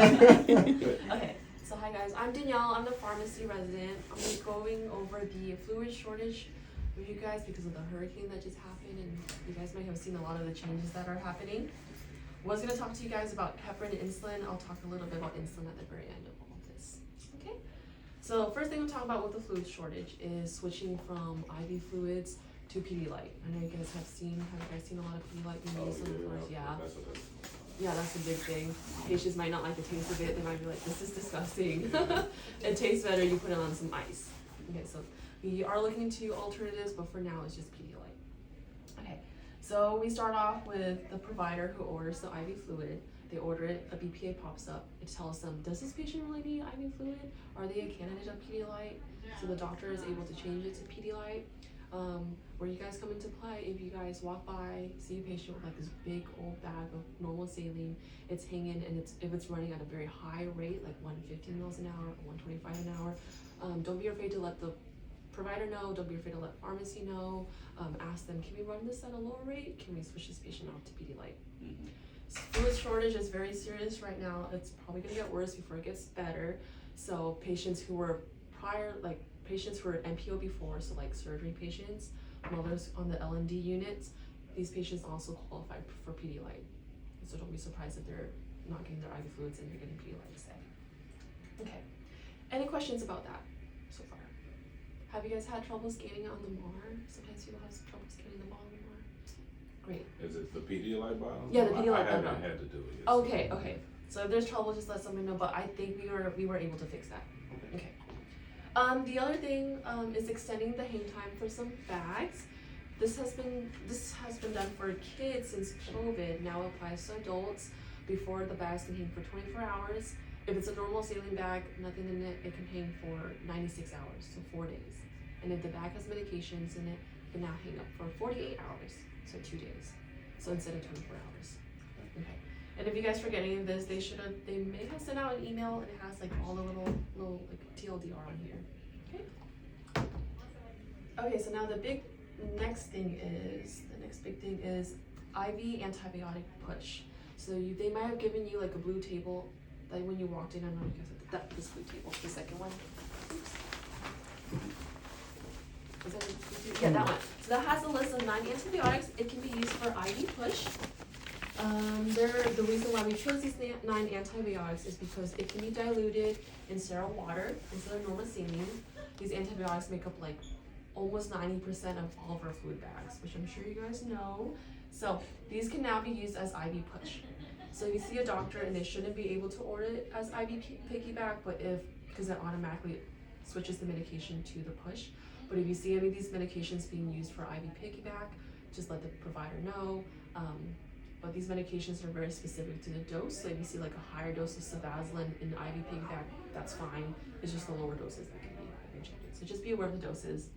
Okay, so hi guys, I'm Danielle. I'm the pharmacy resident. I'm gonna be going over the fluid shortage with you guys because of the hurricane that just happened, and you guys might have seen a lot of the changes that are happening. Was gonna talk to you guys about heparin and insulin. I'll talk a little bit about insulin at the very end of all of this. Okay. So first thing we'll talk about with the fluid shortage is switching from IV fluids to Pedialyte. I know you guys have you guys seen a lot of Pedialyte being used in the stores? Yeah. Yeah, that's a big thing. Patients might not like the taste of it. They might be like, this is disgusting. It tastes better, you put it on some ice. Okay, so we are looking into alternatives, but for now it's just Pedialyte. Okay, so we start off with the provider who orders the IV fluid. They order it, a BPA pops up. It tells them, does this patient really need IV fluid? Are they a candidate of Pedialyte? So the doctor is able to change it to Pedialyte. Where you guys come into play, if you guys walk by, see a patient with like this big old bag of normal saline, it's hanging, and if it's running at a very high rate, like 150 mils an hour, 125 an hour, don't be afraid to let the provider know, don't be afraid to let pharmacy know, ask them, can we run this at a lower rate? Can we switch this patient off to Pedialyte? Fluid shortage is very serious right now. It's probably gonna get worse before it gets better. So patients who were patients who were NPO before, so like surgery patients, mothers on the LND units, these patients also qualify for Pedialyte. So don't be surprised if they're not getting their IV fluids and you're getting Pedialyte instead. Okay, any questions about that so far? Have you guys had trouble scanning on the MAR? Sometimes people have trouble scanning the bottom of the MAR. Great. Is it the Pedialyte bottle? Yeah, the Pedialyte I bottle. haven't had to do it yet. Okay. So if there's trouble, just let someone know, but I think we were able to fix that. Okay. The other thing is extending the hang time for some bags. This has been done for kids since COVID. Now applies to adults. Before, the bags can hang for 24 hours. If it's a normal saline bag, nothing in it, it can hang for 96 hours, so 4 days. And if the bag has medications in it, it can now hang up for 48 hours, so 2 days. So instead of 24 hours. Okay. And if you guys forget any of this, they may have sent out an email, and it has like all the little like TLDR on here. Okay, so now the next big thing is IV antibiotic push. So they might have given you like a blue table, like when you walked in. I don't know if you guys have this blue table, the second one. Is that a blue table? Yeah, that one. So that has a list of 9 antibiotics. It can be used for IV push. The reason why we chose these 9 antibiotics is because it can be diluted in sterile water instead of normal saline. These antibiotics make up like almost 90% of all of our fluid bags, which I'm sure you guys know. So these can now be used as IV push. So if you see a doctor, and they shouldn't be able to order it as IV piggyback, because it automatically switches the medication to the push. But if you see any of these medications being used for IV piggyback, just let the provider know. But these medications are very specific to the dose. So if you see like a higher dose of Savazlin in IV piggyback, that's fine. It's just the lower doses that can be injected. So just be aware of the doses.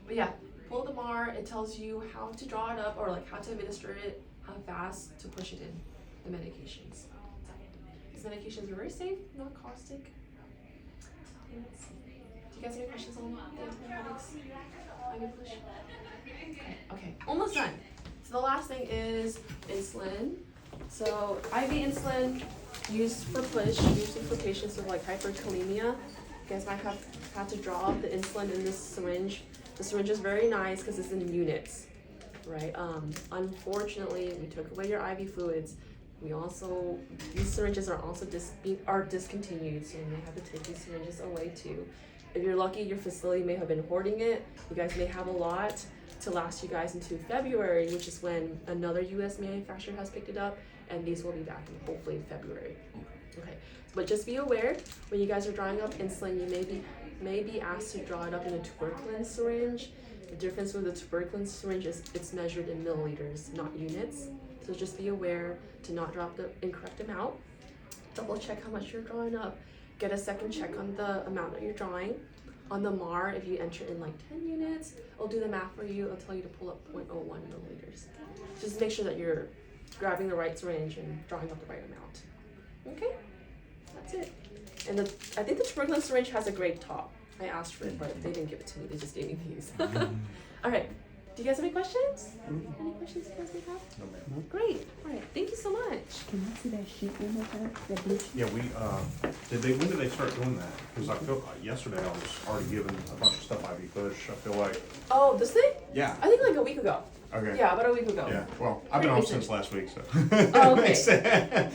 But yeah, pull the MAR. It tells you how to draw it up, or like how to administer it, how fast to push it in, the medications. These medications are very safe, not caustic. Do you guys have any questions on the antibiotics? IV push? Okay, almost done. So the last thing is insulin. So IV insulin used for push, usually for patients with like hyperkalemia. You guys might have had to draw up the insulin in this syringe. The syringe is very nice because it's in units, right? Unfortunately, we took away your IV fluids. These syringes are also discontinued, so you may have to take these syringes away too. If you're lucky, your facility may have been hoarding it. You guys may have a lot to last you guys into February, which is when another US manufacturer has picked it up, and these will be back in hopefully February. Okay, but just be aware, when you guys are drawing up insulin, you may be asked to draw it up in a tuberculin syringe. The difference with the tuberculin syringe is it's measured in milliliters, not units. So just be aware to not drop the incorrect amount. Double check how much you're drawing up. Get a second check on the amount that you're drawing. On the MAR, if you enter in like 10 units, it'll do the math for you. It'll tell you to pull up 0.01 milliliters. Just make sure that you're grabbing the right syringe and drawing up the right amount. Okay, that's it. And I think the tuberculin syringe has a great top. I asked for it, but they didn't give it to me. They just gave me these. All right, Do you guys have any questions? Any questions you guys may have? No, ma'am. Great. All right. Thank you so much. Can I see that sheet one more time? That blue sheet? Yeah, when did they start doing that? Because I feel, yesterday I was already given a bunch of stuff IV push, I feel like, Oh, this thing? yeah, I think like a week ago. okay. Yeah, about a week ago. Yeah, well, I've been Pretty off since recent. last week, so. Oh, okay. Makes sense.